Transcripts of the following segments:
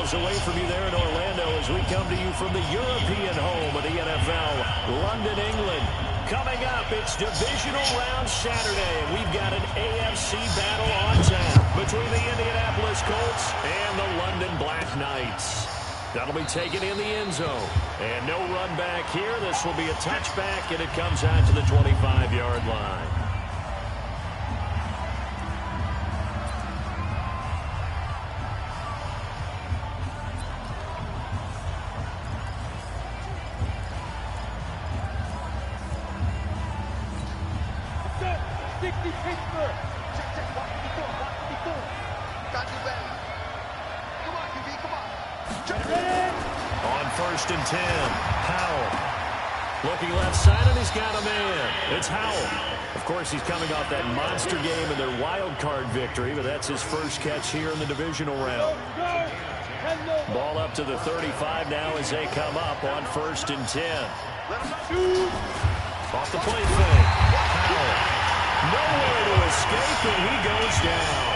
miles away from you there in Orlando as we come to you from the European home of the NFL, London, England. Coming up, it's divisional round Saturday, and we've got an AFC battle on tap between the Indianapolis Colts and the London Black Knights. That'll be taken in the end zone. And no run back here. This will be a touchback, and it comes out to the 25-yard line. On 1st and 10, Howell. Looking left side, and he's got a man. It's Howell. Of course, he's coming off that monster game in their wild card victory, but that's his first catch here in the divisional round. Ball up to the 35 now as they come up on 1st and 10. Off the play fake. Howell. Nowhere to escape, and he goes down.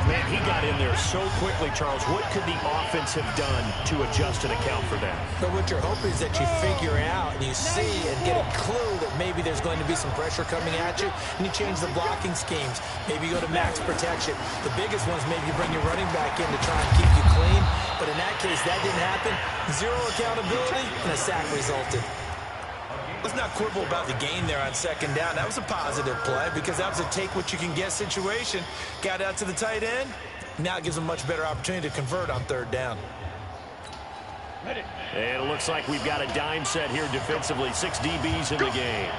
Man, he got in there so quickly, Charles. What could the offense have done to adjust and account for that? But what you're hoping is that you figure out and you see and get a clue that maybe there's going to be some pressure coming at you, and you change the blocking schemes. Maybe you go to max protection. The biggest one's maybe you bring your running back in to try and keep you clean. But in that case, that didn't happen. Zero accountability, and a sack resulted. Let's not quibble about the gain there on 2nd down. That was a positive play because that was a take-what-you-can-get situation. Got out to the tight end. Now it gives them a much better opportunity to convert on 3rd down. And it looks like we've got a dime set here defensively. 6 DBs in the game.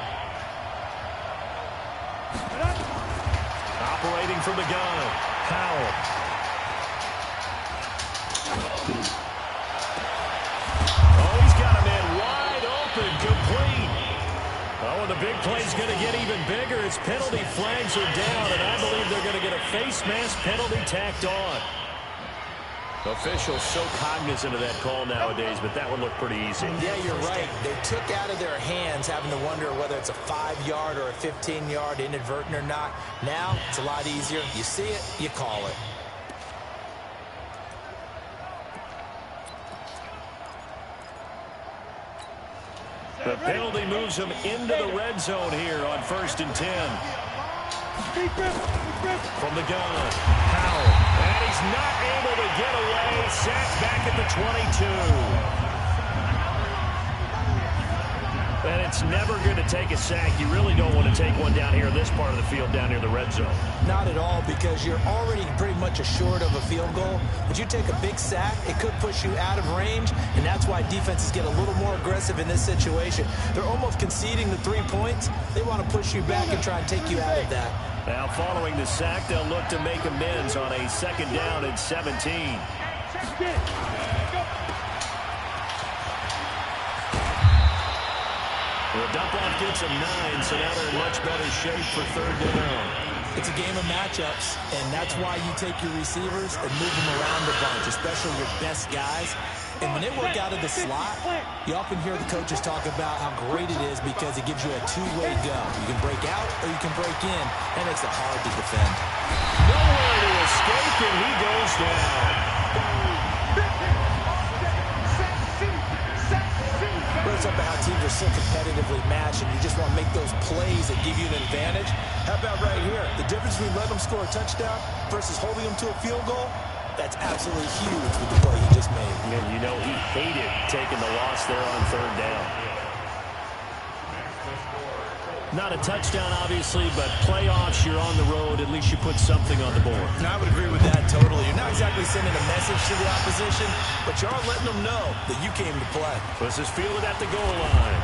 Operating from the gun. Howell. Oh, he's got a man wide open, complete. Oh, and the big play's going to get even bigger as penalty flags are down, and I believe they're going to get a face mask penalty tacked on. Officials so cognizant of that call nowadays, but that one looked pretty easy. Yeah, you're right. They took out of their hands having to wonder whether it's a 5-yard or a 15-yard inadvertent or not. Now it's a lot easier. You see it, you call it. The penalty moves him into the red zone here on 1st and 10. From the gun, Howell. And he's not able to get away. Sacked back at the 22. And it's never going to take a sack. You really don't want to take one down here in this part of the field, down near the red zone. Not at all, because you're already pretty much assured of a field goal. But you take a big sack, it could push you out of range, and that's why defenses get a little more aggressive in this situation. They're almost conceding the 3 points. They want to push you back and try and take you out of that. Now, following the sack, they'll look to make amends on a 2nd down and 17. The dump-off gets them 9, so now they're in much better shape for 3rd down. It's a game of matchups, and that's why you take your receivers and move them around a bunch, especially your best guys. And when they work out of the slot, you often hear the coaches talk about how great it is because it gives you a two-way go. You can break out or you can break in. That makes it hard to defend. Nowhere to escape, and he goes down. Brings up how teams are so competitively matched, and you just want to make those plays that give you an advantage. How about right here? The difference between letting them score a touchdown versus holding them to a field goal, that's absolutely huge with the play he just made. And you know he hated taking the loss there on 3rd down. Not a touchdown, obviously, but playoffs, you're on the road. At least you put something on the board. And I would agree with that totally. You're not exactly sending a message to the opposition, but you are letting them know that you came to play. This is fielded at the goal line.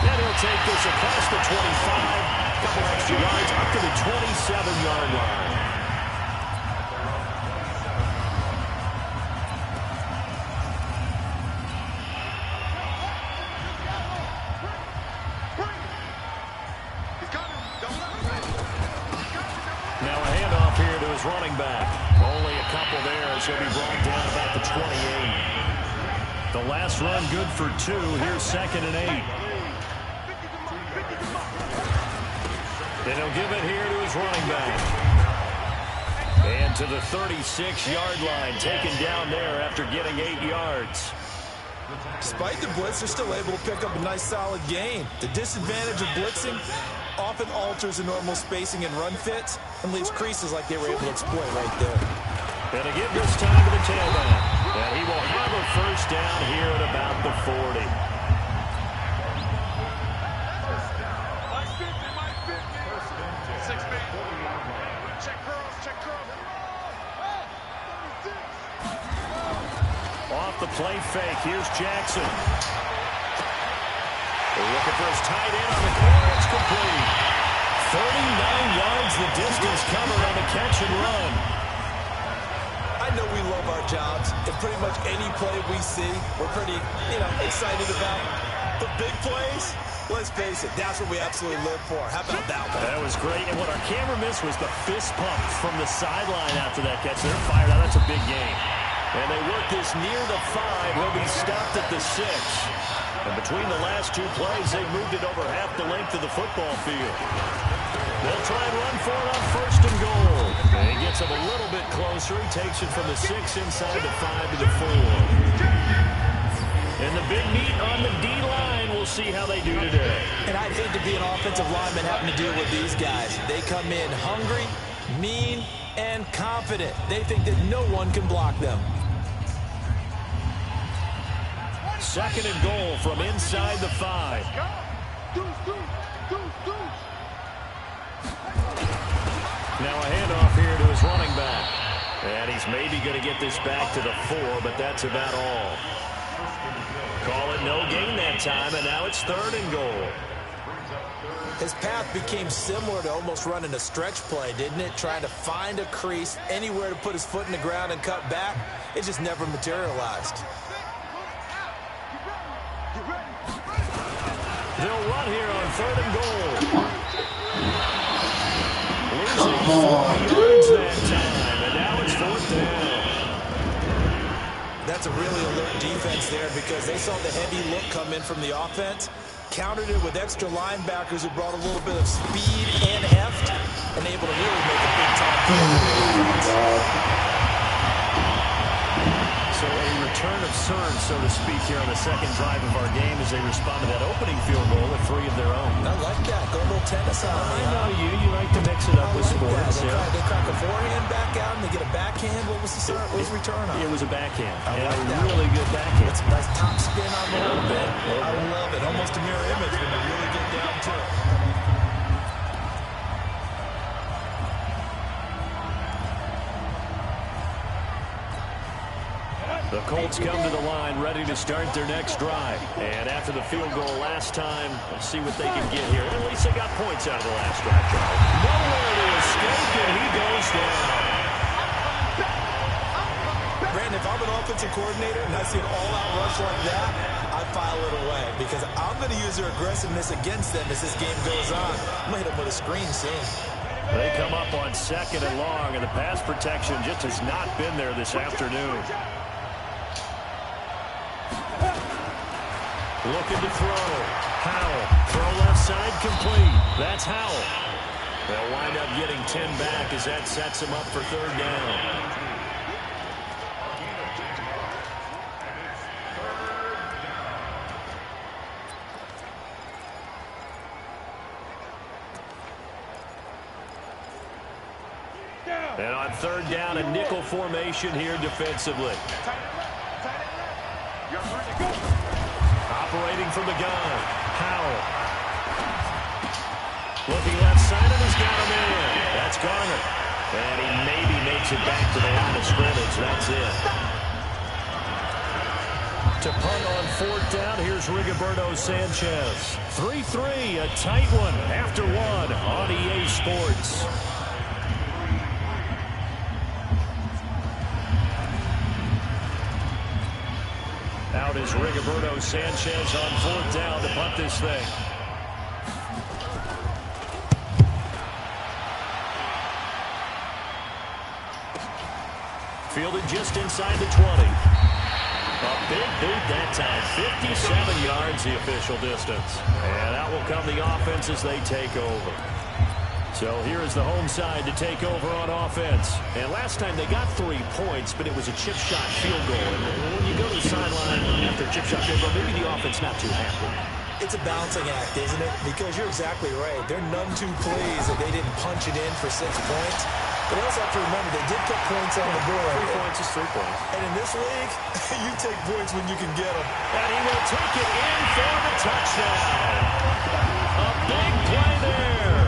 And he'll take this across the 25. A couple extra yards up to the 27-yard line. Now a handoff here to his running back. Only a couple there as he'll be brought down about the 28. The last run good for 2. Here's 2nd and 8. And he'll give it here to his running back. And to the 36-yard line, taken down there after getting 8 yards. Despite the blitz, they're still able to pick up a nice, solid gain. The disadvantage of blitzing often alters the normal spacing and run fits and leaves creases like they were able to exploit right there. And a give this time to the tailback. And he will have a first down here at about the 40. Off the play fake, here's Jackson. They're looking for his tight end on the corner. It's complete. 39 yards the distance covered on the catch and run. I know we love our jobs, and pretty much any play we see, we're pretty, excited about. The big plays, let's face it, that's what we absolutely live for. How about that one? That was great, and what our camera missed was the fist pump from the sideline after that catch. They're fired out. That's a big game. And they work this near the 5. He'll be stopped at the 6. And between the last two plays, they've moved it over half the length of the football field. They'll try and run for it on first and goal. And he gets him a little bit closer. He takes it from the 6 inside the 5 to the 4. And the big meet on the D-line. We'll see how they do today. And I'd hate to be an offensive lineman having to deal with these guys. They come in hungry, mean, and confident. They think that no one can block them. Second and goal from inside the 5. Now a handoff here to his running back. And he's maybe going to get this back to the 4, but that's about all. Call it no gain that time, and now it's third and goal. His path became similar to almost running a stretch play, didn't it? Trying to find a crease, anywhere to put his foot in the ground and cut back. It just never materialized. They'll run here on third and goal. Losing 4 yards that time, and now it's fourth down. That's a really alert defense there because they saw the heavy look come in from the offense, countered it with extra linebackers who brought a little bit of speed and heft, and able to really make a big-time play. So a return of surge, so to speak, here on the second drive of our game as they respond to that opening field goal with 3 of their own. I like that. Go a little tennis on me. I know you. You like to mix it up with sports. They crack a forehand back out and they get a backhand. What was the return on? It was a backhand. I like a that. really good backhand. It's a nice top spin on the little bit. I love it. Almost a mirror image when you really get down to it. The Colts come to the line ready to start their next drive. And after the field goal last time, let's see what they can get here. At least they got points out of the last drive. Nowhere to escape, and he goes down. Brandon, if I'm an offensive coordinator and I see an all-out rush like that, I file it away because I'm going to use their aggressiveness against them as this game goes on. I'm going to hit them with a screen soon. They come up on second and long, and the pass protection just has not been there this afternoon. Looking to throw. Howell. Throw left side complete. That's Howell. They'll wind up getting 10 back as that sets him up for third down. And on third down, a nickel formation here defensively. Operating from the gun. Howell. Looking left side, and he's got him in. That's Garner. And he maybe makes it back to the line of scrimmage. That's it. To punt on fourth down, here's Rigoberto Sanchez. 3-3, a tight one after one on EA Sports. Out is Rigoberto Sanchez on fourth down to punt this thing. Fielded just inside the 20. A big boot that time. 57 yards the official distance. And out will come the offense as they take over. So here is the home side to take over on offense. And last time they got 3 points, but it was a chip shot field goal. And when you go to the sideline after a chip shot field goal, maybe the offense not too happy. It's a balancing act, isn't it? Because you're exactly right. They're none too pleased that they didn't punch it in for 6 points. But you also have to remember, they did put points on the board. 3 points is 3 points. And in this league, you take points when you can get them. And he will take it in for the touchdown. A big play there.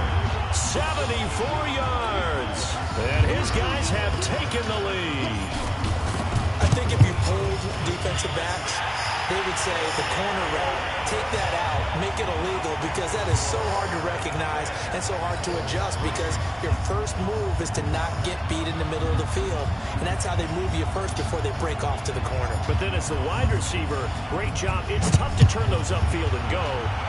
74 yards. And his guys have taken the lead. I think if you pulled defensive backs, they would say the corner route, take that out, make it illegal, because that is so hard to recognize and so hard to adjust, because your first move is to not get beat in the middle of the field. And that's how they move you first before they break off to the corner. But then as the wide receiver, great job. It's tough to turn those upfield and go,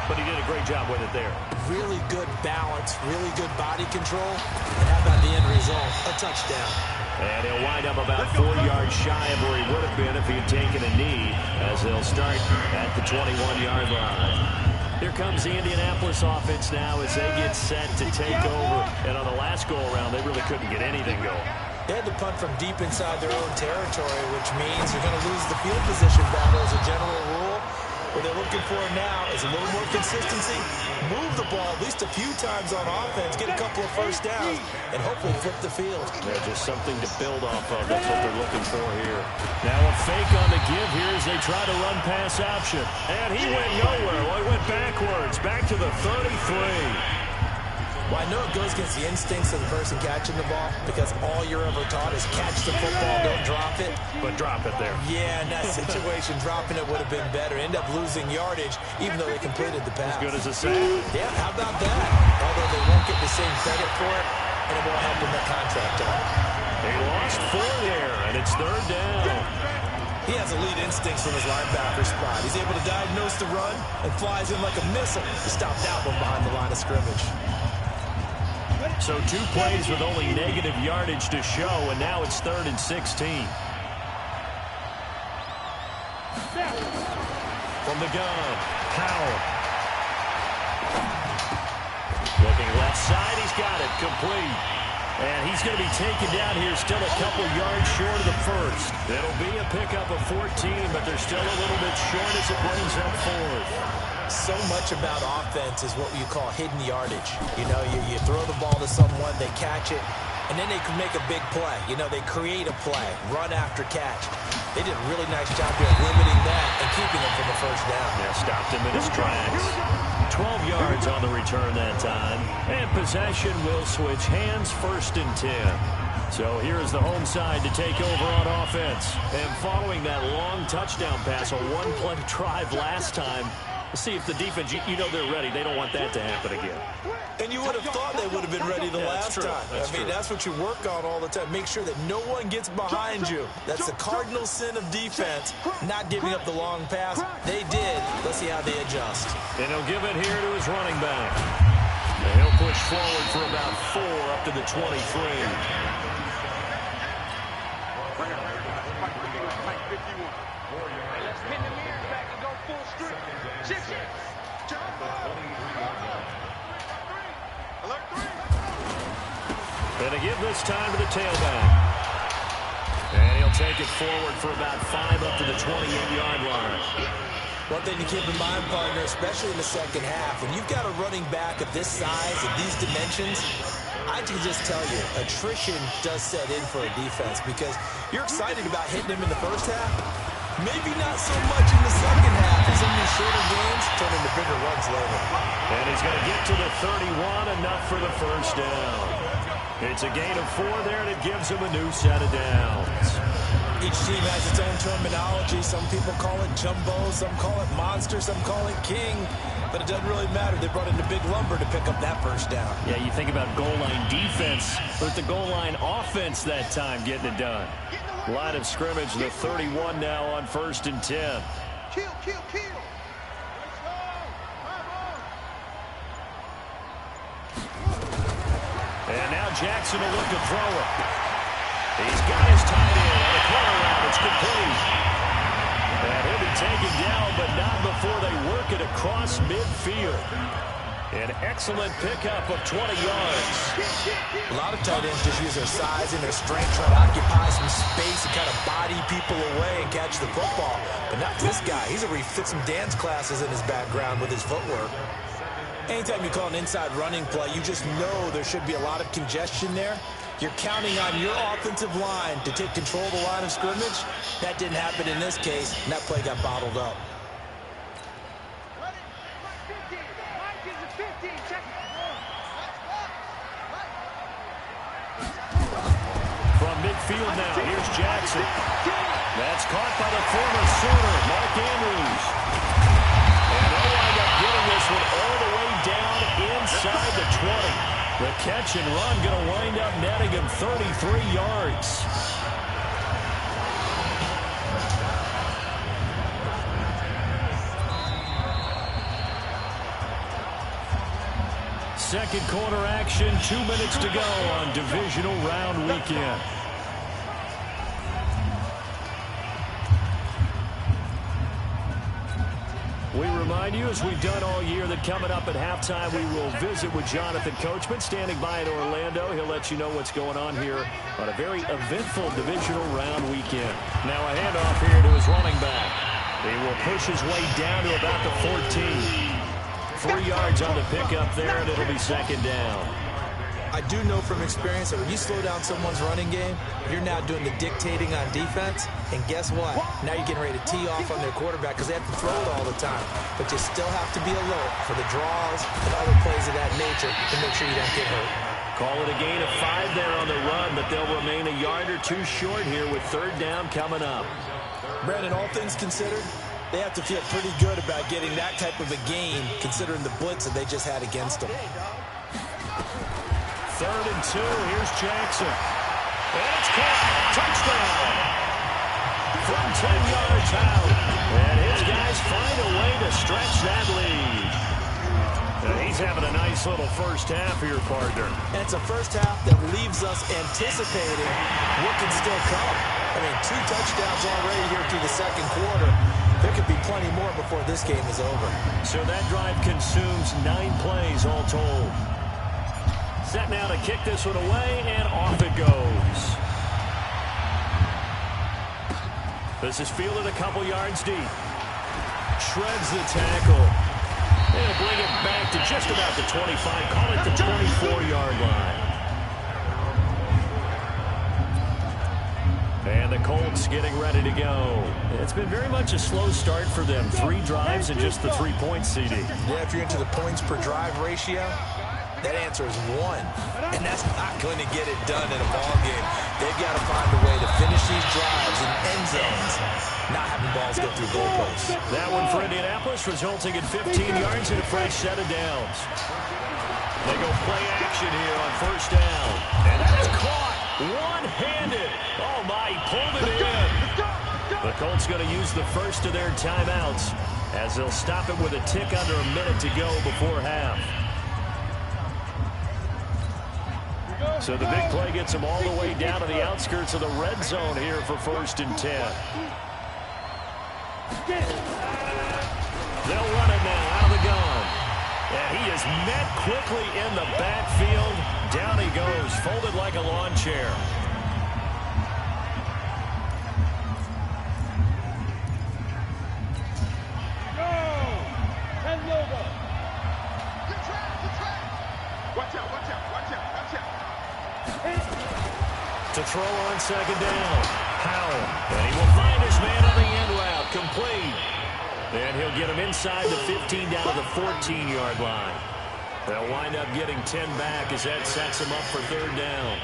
but he did a great job with it there. Really good balance, really good body control. And how about the end result? A touchdown. And he'll wind up about 4 yards shy of where he would have been if he had taken a knee, as they'll start at the 21-yard line. Here comes the Indianapolis offense now as they get set to take over. And on the last go-around, they really couldn't get anything going. They had to punt from deep inside their own territory, which means you're going to lose the field position battle as a general rule. What they're looking for now is a little more consistency, move the ball at least a few times on offense, get a couple of first downs, and hopefully flip the field. Yeah, just something to build off of. That's what they're looking for here. Now a fake on the give here as they try to run pass option. And he went nowhere. Well, he went backwards, back to the 33. Well, I know it goes against the instincts of the person catching the ball, because all you're ever taught is catch the football, don't drop it. But drop it there. Yeah, in that situation, dropping it would have been better. End up losing yardage, even though they completed the pass. As good as a sack. Yeah, how about that? Although they won't get the same credit for it, and it won't help them that contract out. They lost 4 there, and it's 3rd down. He has elite instincts from his linebacker spot. He's able to diagnose the run and flies in like a missile to stop that one behind the line of scrimmage. So 2 plays with only negative yardage to show, and now it's 3rd and 16. From the gun, Powell. Looking left side, he's got it, complete. And he's going to be taken down here, still a couple yards short of the first. It'll be a pickup of 14, but they're still a little bit short as it brings up 4th. So much about offense is what you call hidden yardage. You know, you throw the ball to someone, they catch it, and then they can make a big play. You know, they create a play, run after catch. They did a really nice job here limiting that and keeping him from the first down. Yeah, stopped him in his tracks. 12 yards on the return that time. And possession will switch hands, 1st and 10. So here is the home side to take over on offense. And following that long touchdown pass, a 1-play drive last time, we'll see if the defense, you know they're ready. They don't want that to happen again. And you would have thought they would have been ready the last time. That's what you work on all the time. Make sure that no one gets behind you. That's the cardinal sin of defense, not giving up the long pass. They did. Let's see how they adjust. And he'll give it here to his running back. And he'll push forward for about 4 up to the 23. And to give this time to the tailback. And he'll take it forward for about 5 up to the 28-yard line. One thing to keep in mind, partner, especially in the second half, when you've got a running back of this size and these dimensions, I can just tell you, attrition does set in for a defense, because you're excited about hitting him in the first half. Maybe not so much in the second half, as in these shorter games turn into bigger runs later. And he's going to get to the 31, enough for the first down. It's a gain of 4 there, and it gives him a new set of downs. Each team has its own terminology. Some people call it jumbo, some call it monster, some call it king. But it doesn't really matter. They brought in the big lumber to pick up that first down. Yeah, you think about goal line defense, but the goal line offense that time getting it done. Line of scrimmage, the 31 now on 1st and 10. Kill, kill, kill. And now Jackson will look to throw it. He's got his tight end on the corner route. It's complete. And he'll be taken down, but not before they work it across midfield. An excellent pickup of 20 yards. A lot of tight ends just use their size and their strength, try to occupy some space and kind of body people away and catch the football. But not this guy. He's already fit some dance classes in his background with his footwork. Anytime you call an inside running play, you just know there should be a lot of congestion there. You're counting on your offensive line to take control of the line of scrimmage. That didn't happen in this case, and that play got bottled up. From midfield now, here's Jackson. That's caught by the former Sooner, Mark Andrews. And they'll wind up getting this one all the way down inside the 20. The catch and run going to wind up netting him 33 yards. Second quarter action, 2 minutes to go on divisional round weekend. We remind you, as we've done all year, that coming up at halftime, we will visit with Jonathan Coachman, standing by in Orlando. He'll let you know what's going on here on a very eventful divisional round weekend. Now a handoff here to his running back. He will push his way down to about the 14. 3 yards on the pickup there, and it'll be second down. I do know from experience that when you slow down someone's running game, you're now doing the dictating on defense. And guess what? Now you're getting ready to tee off on their quarterback because they have to throw it all the time. But you still have to be alert for the draws and other plays of that nature to make sure you don't get hurt. Call it a gain of 5 there on the run, but they'll remain a yard or two short here with third down coming up. Brandon, all things considered, they have to feel pretty good about getting that type of a gain considering the blitz that they just had against them. 3rd and 2. Here's Jackson. And it's caught. Touchdown. From 10 yards out. And his guys find a way to stretch that lead. And he's having a nice little first half here, partner. And it's a first half that leaves us anticipating what can still come. I mean, 2 touchdowns already here through the second quarter. There could be plenty more before this game is over. So that drive consumes 9 plays all told. Set now to kick this one away, and off it goes. This is fielded a couple yards deep. Shreds the tackle. They'll bring it back to just about the 25. Call it the 24-yard line. And the Colts getting ready to go. It's been very much a slow start for them. 3 drives and just the 3 points, CD. Yeah, if you're into the points per drive ratio, that answer is 1. And that's not going to get it done in a ball game. They've got to find a way to finish these drives in end zones, not having balls go through goalposts. That one for Indianapolis, resulting in 15 yards and a fresh set of downs. They go play action here on first down. And that's caught one-handed. Oh, my, he pulled it in. The Colts going to use the first of their timeouts as they'll stop it with a tick under a minute to go before half. So the big play gets them all the way down to the outskirts of the red zone here for 1st and 10. They'll run it now out of the gun. And he is met quickly in the backfield. Down he goes, folded like a lawn chair. To throw on second down. Howell. And he will find his man on the end route. Complete. And he'll get him inside the 15 down to the 14-yard line. They'll wind up getting 10 back as that sets him up for third down.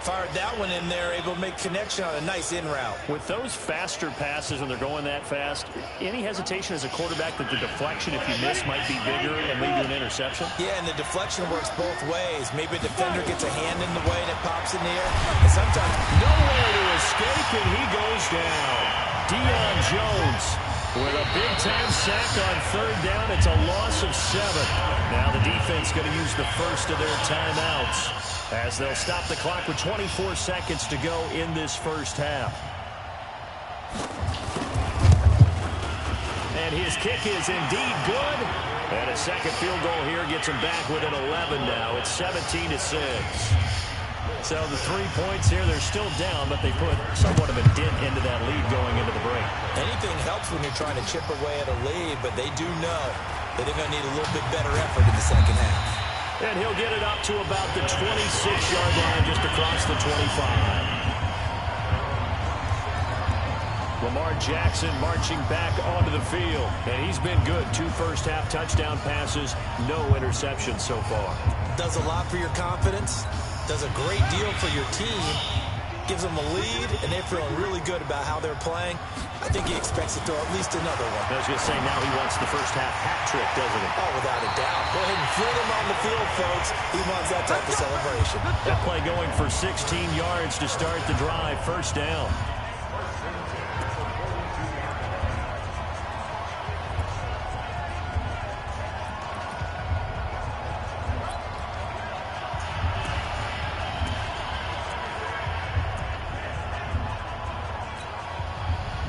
Fired that one in there, able to make connection on a nice in route. With those faster passes when they're going that fast, any hesitation as a quarterback that the deflection, if you miss, might be bigger and lead to an interception? Yeah, and the deflection works both ways. Maybe a defender gets a hand in the way and it pops in the air. And sometimes nowhere to escape, and he goes down. Deion Jones with a big-time sack on third down. It's a loss of 7. Now the defense going to use the first of their timeouts as they'll stop the clock with 24 seconds to go in this first half. And his kick is indeed good. And a second field goal here gets them back within 11 now. It's 17-6. So the 3 points here, they're still down, but they put somewhat of a dent into that lead going into the break. Anything helps when you're trying to chip away at a lead, but they do know that they're going to need a little bit better effort in the second half. And he'll get it up to about the 26-yard line, just across the 25. Lamar Jackson marching back onto the field, and he's been good. 2 first-half touchdown passes, no interceptions so far. Does a lot for your confidence, does a great deal for your team, gives them a lead, and they're feeling really good about how they're playing. I think he expects to throw at least another one. I was going to say, now he wants the first-half hat trick, doesn't he? Oh, without a doubt. Go ahead and field him on the field, folks. He wants that type of celebration. That play going for 16 yards to start the drive, first down.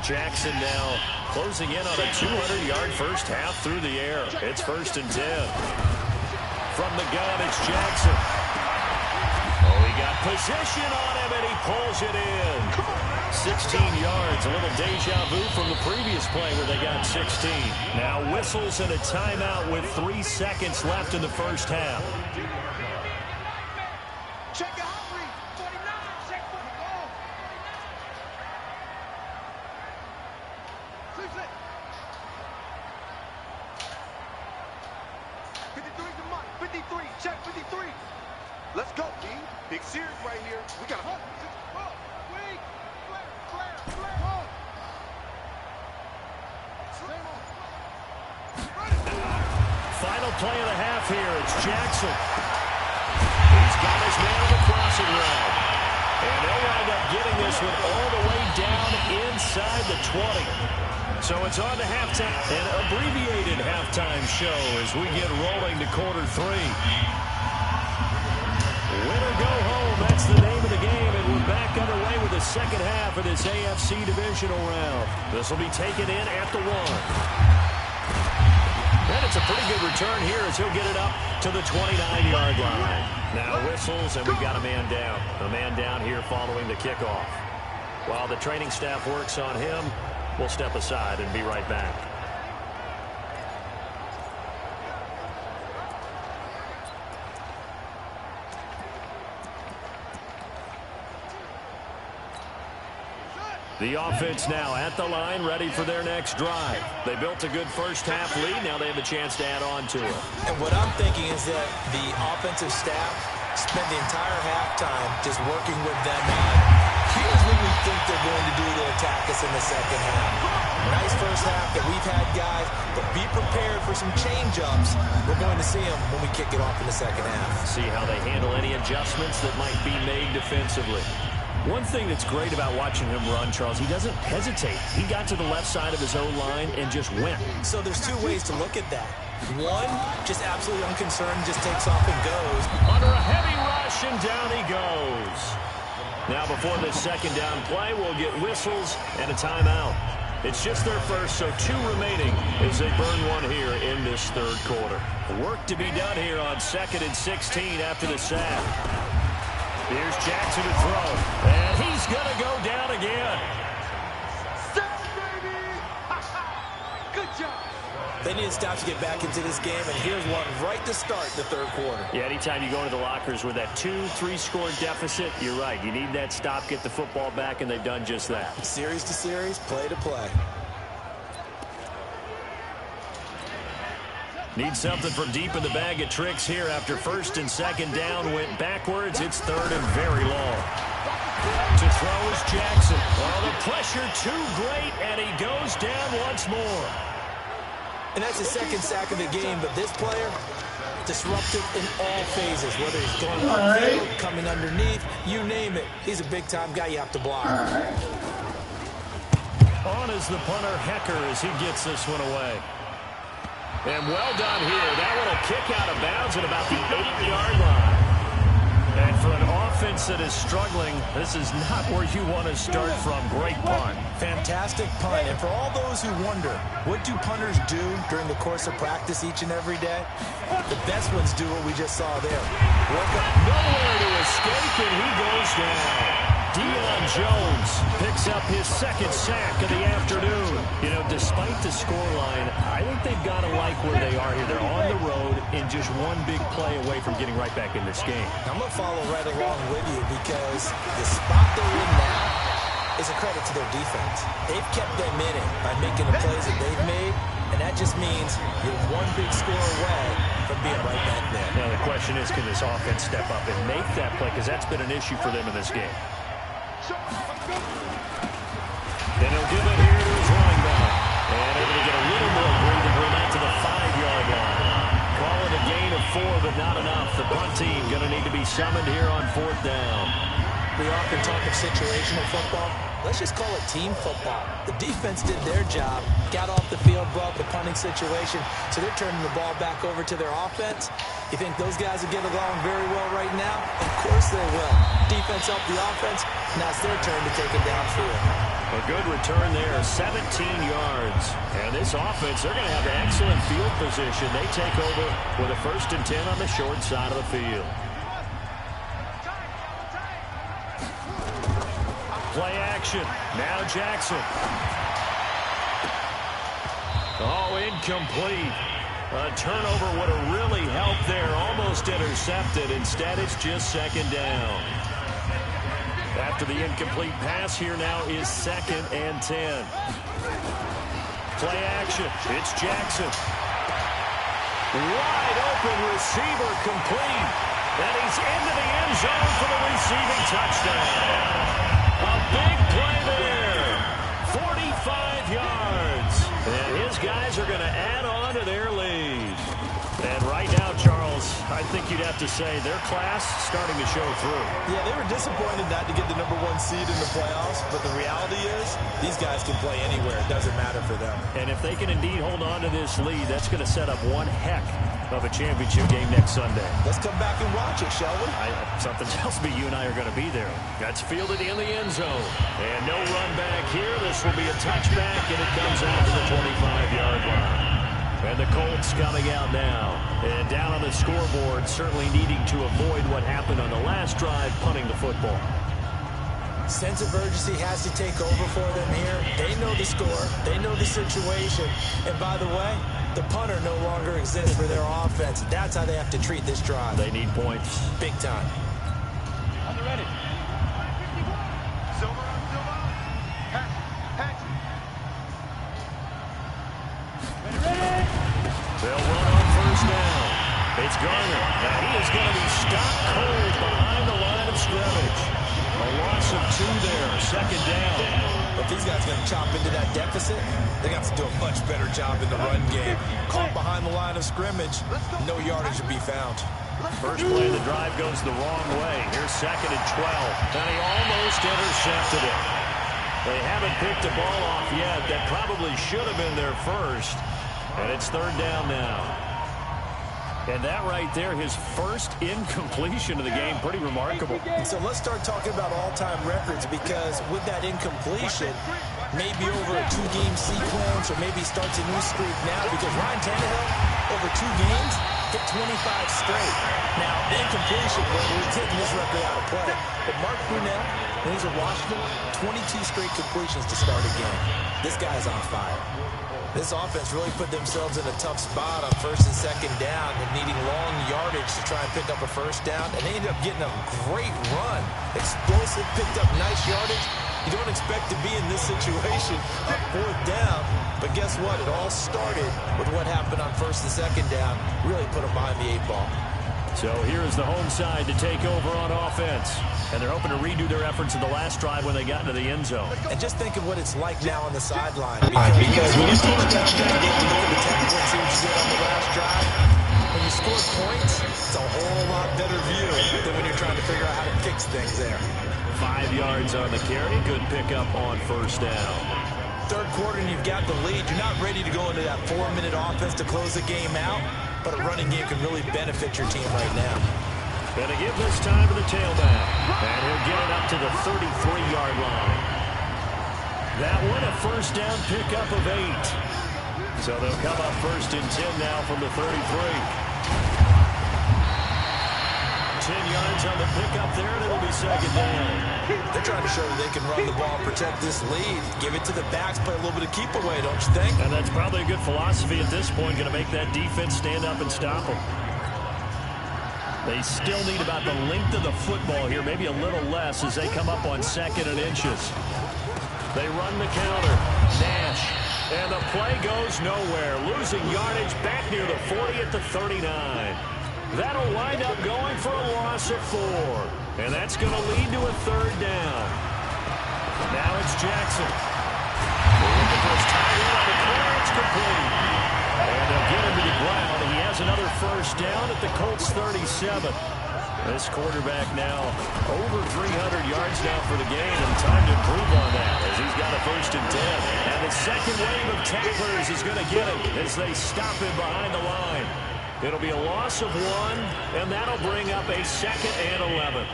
Jackson now closing in on a 200-yard first half through the air. It's 1st and 10. From the gun, it's Jackson. Oh, he got position on him, and he pulls it in. 16 yards, a little deja vu from the previous play where they got 16. Now whistles and a timeout with 3 seconds left in the first half. Check it out, 49, check for the goal. 53 to Mike, 53, check 53. Let's go, D. Big series right here. We got a hook. Final play of the half here. It's Jackson. He's got his man on the crossing route. And they'll wind up getting this one all the way down inside the 20. So it's on to halftime, an abbreviated halftime show as we get rolling to quarter 3. Win or go home, that's the name of the game, and we're back underway with the second half of this AFC divisional round. This will be taken in at the 1. And it's a pretty good return here as he'll get it up to the 29-yard line. Now whistles, and we've got a man down. A man down here following the kickoff. While the training staff works on him, we'll step aside and be right back. The offense now at the line, ready for their next drive. They built a good first-half lead. Now they have a chance to add on to it. And what I'm thinking is that the offensive staff spent the entire halftime just working with them on, here's what we think they're going to do to attack us in the second half. Nice first half that we've had, guys, but be prepared for some change-ups. We're going to see them when we kick it off in the second half. See how they handle any adjustments that might be made defensively. One thing that's great about watching him run, Charles, he doesn't hesitate. He got to the left side of his own line and just went. So there's 2 ways to look at that. One, just absolutely unconcerned, just takes off and goes. Under a heavy rush, and down he goes. Now before this second down play, we'll get whistles and a timeout. It's just their first, so 2 remaining as they burn one here in this third quarter. Work to be done here on 2nd and 16 after the sack. Here's Jackson to throw, and he's going to go down again. Good job. They need to stop to get back into this game, and here's one right to start the third quarter. Yeah, anytime you go into the lockers with that 2-3 deficit, you're right. You need that stop, get the football back, and they've done just that. Series to series, play to play. Need something from deep in the bag of tricks here after 1st and 2nd down went backwards. It's 3rd and very long. To throw is Jackson. Oh, the pressure too great, and he goes down once more. And that's his 2nd sack of the game, but this player, disruptive in all phases, whether he's going upfield, coming underneath, you name it. He's a big-time guy you have to block. On is the punter, Hecker, as he gets this one away. And well done here. That one will kick out of bounds at about the 8-yard line. And for an offense that is struggling, this is not where you want to start from. Great punt. Fantastic punt. And for all those who wonder, what do punters do during the course of practice each and every day? The best ones do what we just saw there. Nowhere to escape, and he goes down. Deion Jones picks up his second sack of the afternoon. You know, despite the scoreline, I think they've got to like where they are here. They're on the road and just one big play away from getting right back in this game. I'm going to follow right along with you because the spot they're in now is a credit to their defense. They've kept them in it by making the plays that they've made, and that just means you're one big score away from being right back there. Now, the question is, can this offense step up and make that play? Because that's been an issue for them in this game. Then he'll give it here to his running back. And able to get a little more breathing room out to the 5-yard line. Call it a gain of 4, but not enough. The punt team going to need to be summoned here on 4th down. We often talk of situational football. Let's just call it team football. The defense did their job, got off the field, brought the punting situation, so they're turning the ball back over to their offense. You think those guys will get along very well right now? Of course they will. Defense helped the offense. Now it's their turn to take it downfield. A good return there, 17 yards. And this offense, they're going to have excellent field position. They take over with a 1st and 10 on the short side of the field. Play action. Now Jackson. Oh, incomplete. A turnover would have really helped there. Almost intercepted. Instead, it's just 2nd down. After the incomplete pass, here now is 2nd and 10. Play action. It's Jackson. Wide open receiver complete. And he's into the end zone for the receiving touchdown. A big play there. 45 yards. And his guys are going to add on to their lead. And right now, Charles, I think you'd have to say their class starting to show through. Yeah, they were disappointed not to get the #1 seed in the playoffs, but the reality is these guys can play anywhere. It doesn't matter for them. And if they can indeed hold on to this lead, that's going to set up one heck of a championship game next Sunday. Let's come back and watch it, shall we? Something tells me you and I are going to be there. That's fielded in the end zone. And no run back here. This will be a touchback, and it comes out to the 25-yard line. And the Colts coming out now. And down on the scoreboard, certainly needing to avoid what happened on the last drive, punting the football. Sense of urgency has to take over for them here. They know the score. They know the situation. And by the way, the punter no longer exists for their offense. That's how they have to treat this drive. They need points. Big time. On the ready. Silver on Silver. Patch. Ready. They'll run on 1st down. It's Garner. Now he is going to be stopped cold behind the line of scrimmage. A loss of 2 there. 2nd down. If these guys are going to chop into that deficit, they got to do a much better job in the run game. Caught behind the line of scrimmage, no yardage to be found. First play of the drive goes the wrong way. Here's 2nd and 12. And he almost intercepted it. They haven't picked the ball off yet. That probably should have been their first. And it's 3rd down now. And that right there, his first incompletion of the game, pretty remarkable. So let's start talking about all-time records, because with that incompletion, maybe over a 2-game sequence, or maybe starts a new streak now, because Ryan Tannehill, over 2 games, hit 25 straight. Now, the incompletion, we're taking this record out of play. But Mark Brunell, when he's at Washington, 22 straight completions to start a game. This guy's on fire. This offense really put themselves in a tough spot on 1st and 2nd down and needing long yardage to try and pick up a 1st down. And they ended up getting a great run. Explosive, picked up nice yardage. You don't expect to be in this situation on 4th down. But guess what? It all started with what happened on 1st and 2nd down. Really put them behind the 8 ball. So here is the home side to take over on offense. And they're hoping to redo their efforts in the last drive when they got into the end zone. And just think of what it's like now on the sideline. Because when you score a touchdown, you get to look at the technical and see what you did on the last drive. When you score points, it's a whole lot better view than when you're trying to figure out how to fix things there. 5 yards on the carry. Good pickup on 1st down. 3rd quarter and you've got the lead. You're not ready to go into that 4-minute offense to close the game out, but a running game can really benefit your team right now. Going to give this time to the tailback. And he'll get it up to the 33-yard line. That one a first down pickup of 8. So they'll come up 1st and 10 now from the 33. 10 yards on the pickup there, and it'll be 2nd down. They're trying to show that they can run the ball and protect this lead. Give it to the backs, play a little bit of keep away, don't you think? And that's probably a good philosophy at this point, going to make that defense stand up and stop them. They still need about the length of the football here, maybe a little less as they come up on 2nd and inches. They run the counter. Nash. And the play goes nowhere. Losing yardage back near the 40 at the 39. That'll wind up going for a loss of 4. And that's going to lead to a 3rd down. Now it's Jackson. Looking for his tight end on the clearance, complete. And they'll get him to the ground. He has another first down at the Colts 37. This quarterback now over 300 yards now for the game, and time to improve on that as he's got a 1st and 10. And the second wave of tacklers is going to get him as they stop him behind the line. It'll be a loss of 1, and that'll bring up a 2nd and 11.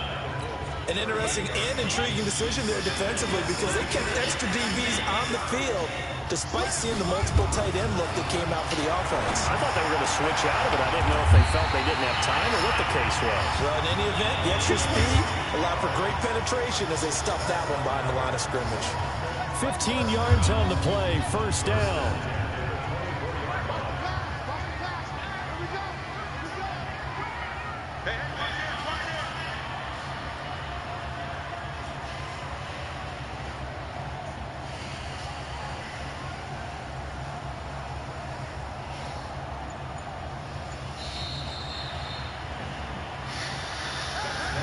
An interesting and intriguing decision there defensively because they kept extra DBs on the field despite seeing the multiple tight end look that came out for the offense. I thought they were going to switch out of it. I didn't know if they felt they didn't have time or what the case was. Well, in any event, the extra speed allowed for great penetration as they stuffed that one behind the line of scrimmage. 15 yards on the play, 1st down.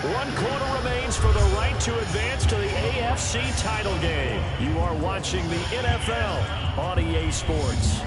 One quarter remains for the right to advance to the AFC title game. You are watching the NFL on EA Sports.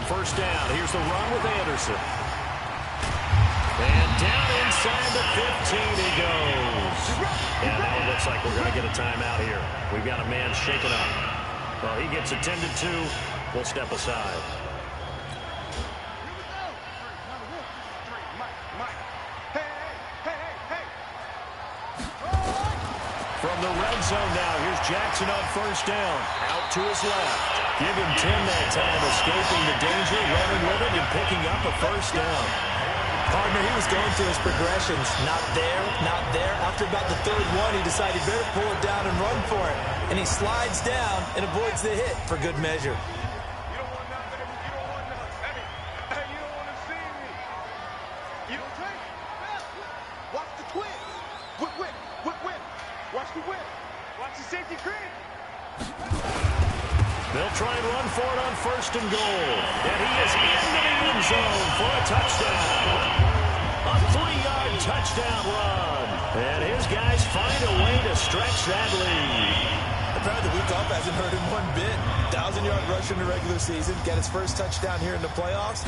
First down. Here's the run with Anderson. And down inside the 15 he goes. And now it looks like we're going to get a timeout here. We've got a man shaken up. Well, he gets attended to. We'll step aside. From the red zone now, here's Jackson on first down. Out to his left. Give him 10 that time, escaping the danger, running with it, and picking up a first down. Partner, he was going through his progressions. Not there, not there. After about the 3rd one, he decided better pull it down and run for it. And he slides down and avoids the hit for good measure. You don't want nothing. You don't want nothing. Hey, you don't want to see me. You don't take it. Watch the twin. Whip. Watch the whip. Watch the safety cream. They'll try and run for it on 1st and goal. And he is into the end zone for a touchdown. A 3-yard touchdown run. And his guys find a way to stretch that lead. Apparently the week off hasn't hurt him one bit. 1,000-yard rush in the regular season. Got his first touchdown here in the playoffs.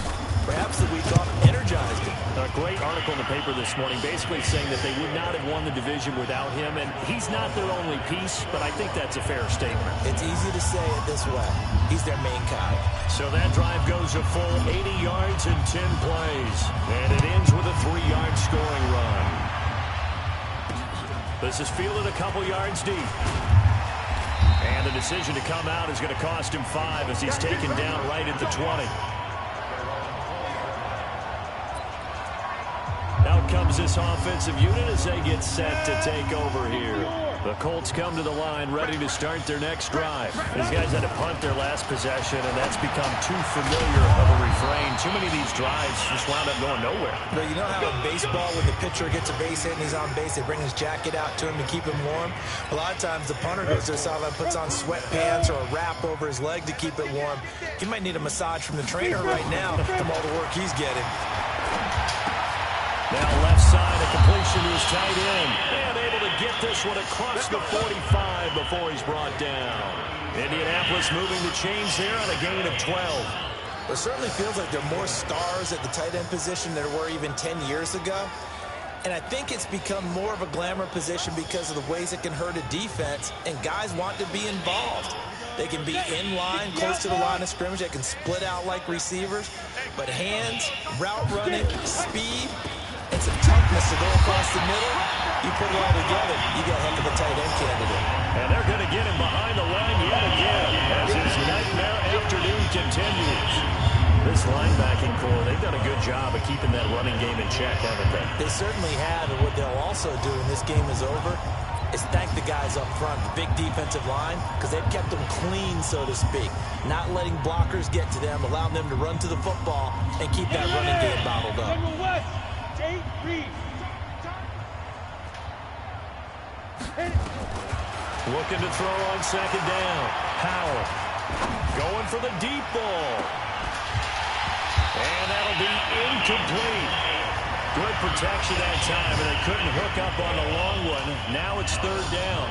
Perhaps the week off energized him. A great article in the paper this morning basically saying that they would not have won the division without him. And he's not their only piece, but I think that's a fair statement. It's easy to say it this way. He's their main guy. So that drive goes a full 80 yards in 10 plays. And it ends with a 3-yard scoring run. This is fielded a couple yards deep. And the decision to come out is going to cost him 5 as he's taken down right at the 20. Out comes this offensive unit as they get set to take over here. The Colts come to the line ready to start their next drive. These guys had to punt their last possession, and that's become too familiar of a refrain. Too many of these drives just wound up going nowhere. But you know how in baseball, when the pitcher gets a base hit and he's on base, they bring his jacket out to him to keep him warm? A lot of times the punter goes to the sideline, puts on sweatpants or a wrap over his leg to keep it warm. He might need a massage from the trainer right now from all the work he's getting. Now left side, a completion to his tight end. And able to get this one across the 45 before he's brought down. Indianapolis moving the chains there on a gain of 12. It certainly feels like there are more stars at the tight end position than there were even 10 years ago. And I think it's become more of a glamour position because of the ways it can hurt a defense, and guys want to be involved. They can be in line, close to the line of scrimmage. They can split out like receivers. But hands, route running, speed, and some toughness to go across the middle, you put it all together, you got a heck of a tight end candidate. And they're going to get him behind the line yet again as his nightmare afternoon continues. This linebacking core, they've done a good job of keeping that running game in check, haven't they? They certainly have, and what they'll also do when this game is over is thank the guys up front, the big defensive line, because they've kept them clean, so to speak. Not letting blockers get to them, allowing them to run to the football and keep that running game bottled up. Looking to throw on second down. Howell going for the deep ball. And that'll be incomplete. Good protection that time, and they couldn't hook up on the long one. Now it's third down.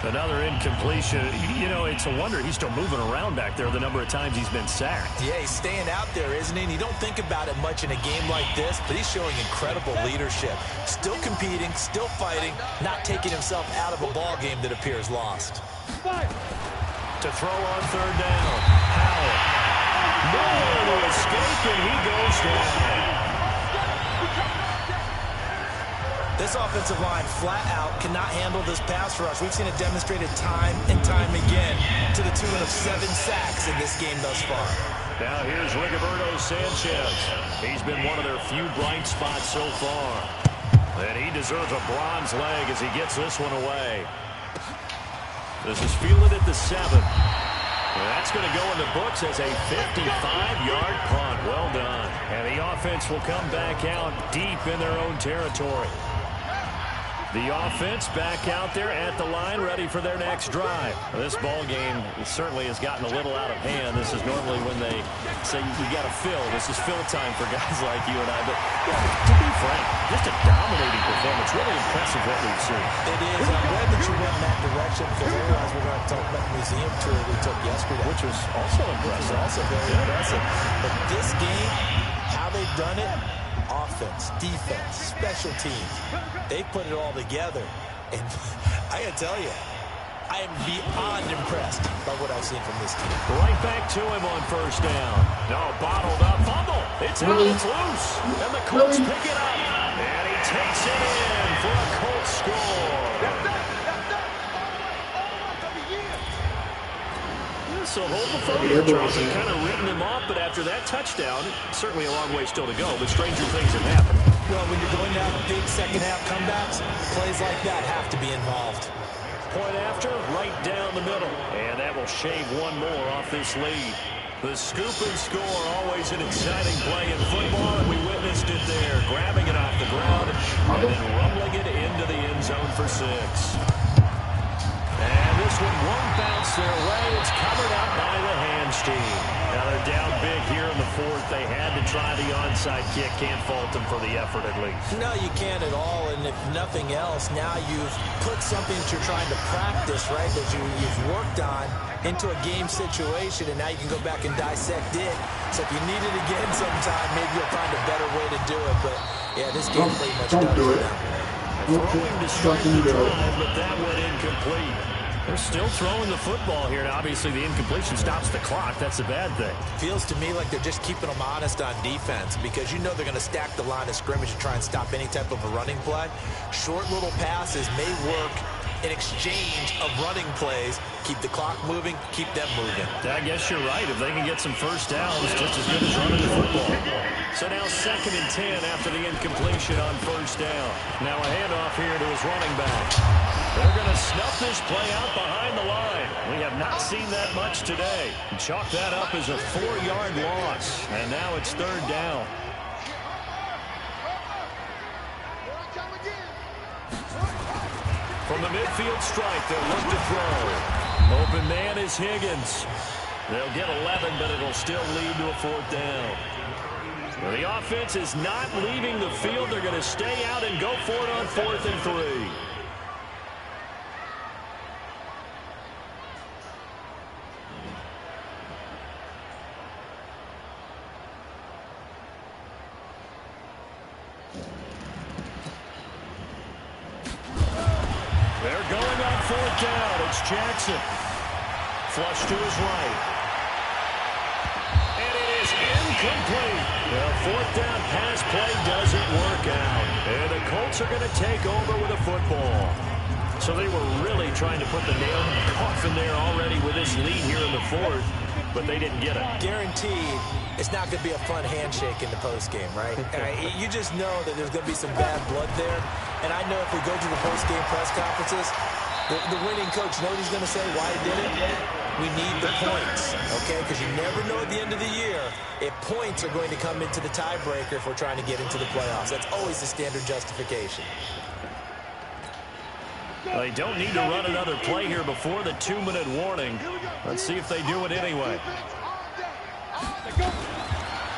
Another incompletion. You know, it's a wonder he's still moving around back there the number of times he's been sacked. Yeah, he's staying out there, isn't he? And you don't think about it much in a game like this, but he's showing incredible leadership. Still competing, still fighting, not taking himself out of a ball game that appears lost. To throw on third down. Howell. Nowhere to escape, and he goes down. This offensive line flat out cannot handle this pass rush. We've seen it demonstrated time and time again to the tune of 7 sacks in this game thus far. Now here's Rigoberto Sanchez. He's been one of their few bright spots so far. And he deserves a bronze leg as he gets this one away. This is fielded at the 7. That's going to go in the books as a 55-yard punt. Well done. And the offense will come back out deep in their own territory. The offense back out there at the line, ready for their next drive. This ball game certainly has gotten a little out of hand. This is normally when they say you got to fill. This is fill time for guys like you and I. But to be frank, just a dominating performance. Really impressive what we've seen. It is. I'm glad that you went in that direction because otherwise we're going to talk about the museum tour we took yesterday. Which was also impressive. Also very impressive. But this game, how they've done it, offense, defense, special teams, they put it all together. And I got to tell you, I am beyond impressed by what I've seen from this team. Right back to him on first down. No, bottled up. Fumble. It's out. It's loose. And the Colts pick it up. And he takes it in for a Colts score. So hold the phone here, Charles. They've kind of written him off, but after that touchdown, certainly a long way still to go, but stranger things have happened. Well, when you're going down big second-half comebacks, plays like that have to be involved. Point after, right down the middle. And that will shave one more off this lead. The scoop and score, always an exciting play in football, and we witnessed it there, grabbing it off the ground and then rumbling it into the end zone for 6. And this one won't bounce their way. It's covered up by the Hams team. Now they're down big here in the 4th. They had to try the onside kick. Can't fault them for the effort at least. No, you can't at all. And if nothing else, now you've put something that you're trying to practice, right, that you've worked on into a game situation, and now you can go back and dissect it. So if you need it again sometime, maybe you'll find a better way to do it. But, yeah, this game pretty much done for them. Throwing to start the drive, but that went incomplete. They're still throwing the football here. And obviously, the incompletion stops the clock. That's a bad thing. Feels to me like they're just keeping them honest on defense because you know they're going to stack the line of scrimmage and try and stop any type of a running play. Short little passes may work in exchange of running plays. Keep the clock moving, keep them moving. I guess you're right. If they can get some first downs, just as good as running the football. So now 2nd and 10 after the incompletion on first down. Now a handoff here to his running back. They're going to snuff this play out behind the line. We have not seen that much today. Chalk that up as a 4-yard loss. And now it's 3rd down. From the midfield stripe, they'll look to throw. Open man is Higgins. They'll get 11, but it'll still lead to a 4th down. Well, the offense is not leaving the field. They're going to stay out and go for it on 4th and 3. They're going on 4th down. It's Jackson. Flush to his right. And it is incomplete. Well, 4th down pass play doesn't work out. And the Colts are going to take over with a football. So they were really trying to put the nail in the coffin there already with this lead here in the 4th, but they didn't get it. Guaranteed it's not going to be a fun handshake in the postgame, right? You just know that there's going to be some bad blood there. And I know if we go to the postgame press conferences, the winning coach, know what he's going to say, why he did it? We need the points, okay? Because you never know at the end of the year if points are going to come into the tiebreaker if we're trying to get into the playoffs. That's always the standard justification. Well, they don't need to run another play here before the 2-minute warning. Let's see if they do it anyway.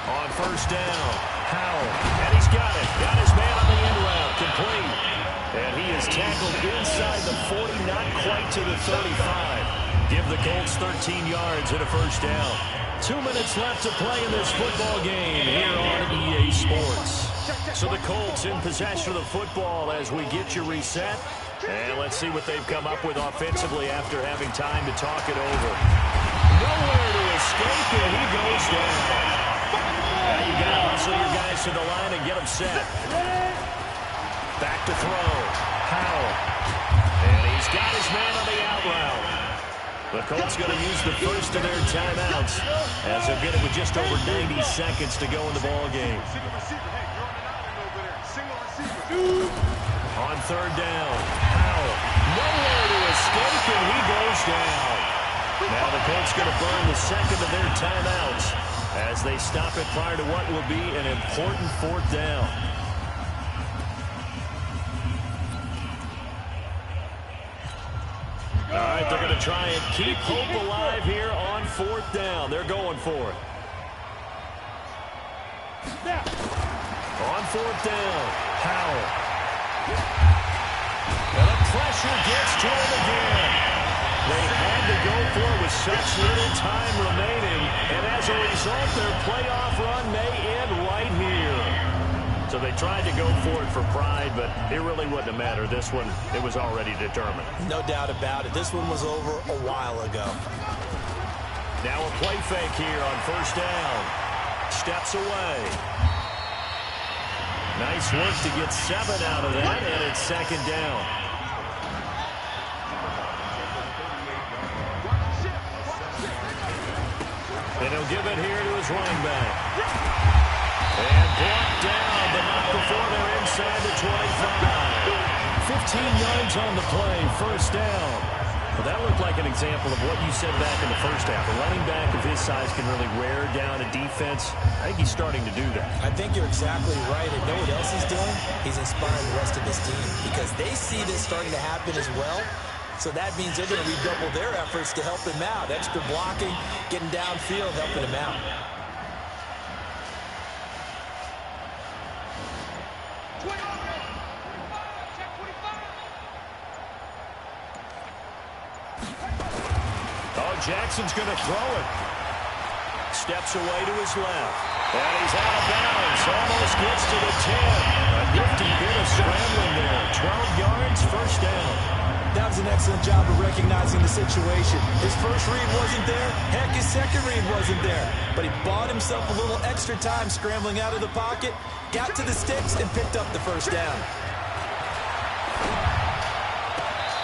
On 1st down, Howell, and he's got it. Got his man on the end route, complete. And he is tackled inside the 40, not quite to the 35. Give the Colts 13 yards and a 1st down. 2 minutes left to play in this football game here on EA Sports. So the Colts in possession of the football as we get you reset. And let's see what they've come up with offensively after having time to talk it over. Nowhere to escape, and he goes down. Now you got to hustle your guys to the line and get them set. Back to throw. Howell. And he's got his man on the out route. The Colts going to use the first of their timeouts as they're getting with just over 90 seconds to go in the ball game. On 3rd down, Howell, nowhere to escape, and he goes down. Now the Colts going to burn the second of their timeouts as they stop it prior to what will be an important 4th down. All right, they're going to try and keep hope alive here on 4th down. They're going for it. On 4th down, Howell. And the pressure gets to him again. They had to go for it with such little time remaining. And as a result, their playoff run may end right here. So they tried to go for it for pride, but it really wouldn't have mattered. This one, it was already determined. No doubt about it. This one was over a while ago. Now a play fake here on 1st down. Steps away. Nice work to get 7 out of that, and it's 2nd down. And he'll give it here to his running back. And brought down, but not before they're inside the 25. 15 yards on the play, 1st down. Well, that looked like an example of what you said back in the 1st half. A running back of his size can really wear down a defense. I think he's starting to do that. I think you're exactly right. And know what else he's doing? He's inspiring the rest of his team because they see this starting to happen as well. So that means they're going to redouble their efforts to help him out. Extra blocking, getting downfield, helping him out. Jackson's going to throw it. Steps away to his left. And he's out of bounds. Almost gets to the 10. A nifty bit of scrambling there. 12 yards, 1st down. That was an excellent job of recognizing the situation. His first read wasn't there. Heck, his second read wasn't there. But he bought himself a little extra time scrambling out of the pocket, got to the sticks, and picked up the 1st down.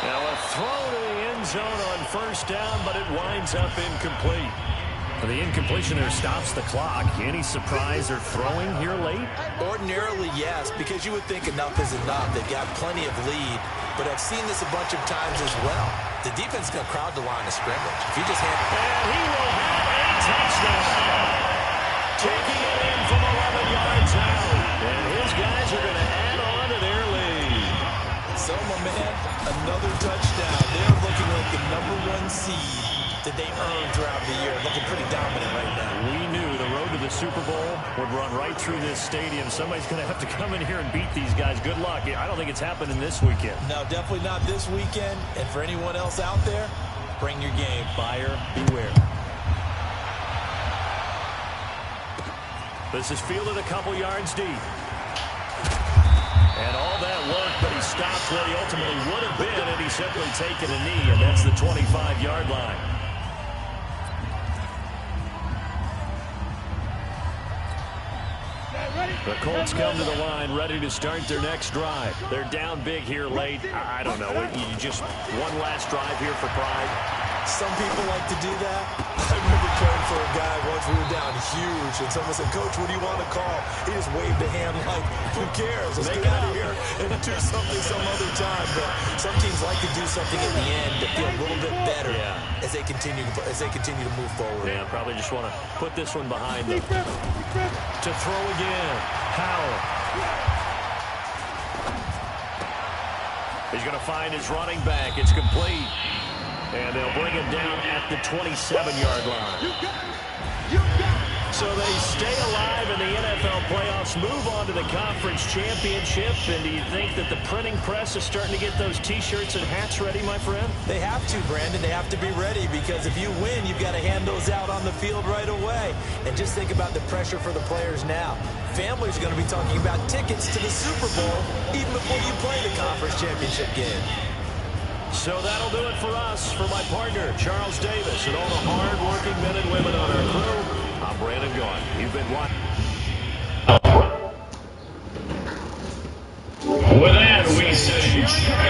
Now a throw to the end zone on 1st down, but it winds up incomplete. The incompletion there stops the clock. Any surprise or throwing here late? Ordinarily, yes, because you would think enough is enough. They've got plenty of lead, but I've seen this a bunch of times as well. The defense is going to crowd the line of scrimmage. If you just hand... And he will have a touchdown. Taking it in from 11 yards out. And his guys are going to add on to their lead. So, my man, another touchdown. They're looking like the #1 seed that they earned throughout the year. Looking pretty dominant right now. We knew the road to the Super Bowl would run right through this stadium. Somebody's going to have to come in here and beat these guys. Good luck. I don't think it's happening this weekend. No, definitely not this weekend. And for anyone else out there, bring your game. Buyer beware. This is fielded a couple yards deep. And all that work, but he stopped where he ultimately would have been, and he's simply taken a knee, and that's the 25-yard line. The Colts come to the line, ready to start their next drive. They're down big here late. I don't know. You just one last drive here for pride. Some people like to do that. I remember caring for a guy once. We were down huge, and someone said, "Coach, what do you want to call?" He just waved a hand like, "Who cares? Let's get out of here and do something some other time." But some teams like to do something at the end to feel a little bit better as they continue to move forward. Yeah, probably just want to put this one behind them. To throw again, Howell. He's going to find his running back. It's complete. And they'll bring him down at the 27-yard line. So they stay alive in the NFL playoffs, move on to the conference championship. And do you think that the printing press is starting to get those T-shirts and hats ready, my friend? They have to, Brandon. They have to be ready, because if you win, you've got to hand those out on the field right away. And just think about the pressure for the players now. Families are going to be talking about tickets to the Super Bowl even before you play the conference championship game. So that'll do it for us. For my partner, Charles Davis, and all the hard-working men and women on our crew, I'm Brandon Gaughan. You've been watching. With that, we say...